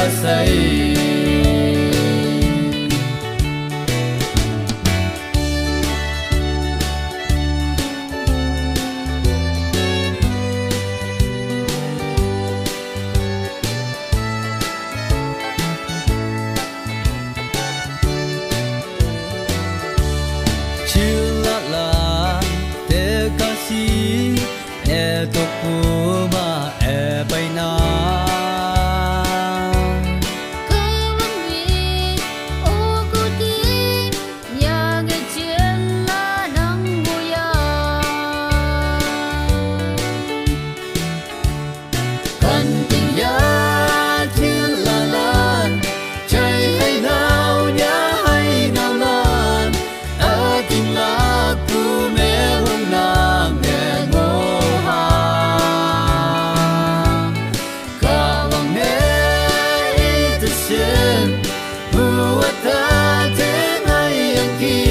say Tokuma e baina Kawangi okuti Nyage jela nanguya Kanting ya chilalan Chai hay nao nya hay nao lan Ating laku mehung na mengo buat hati yang ki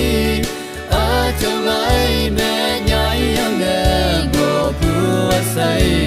aja lai me nyai yang go buat say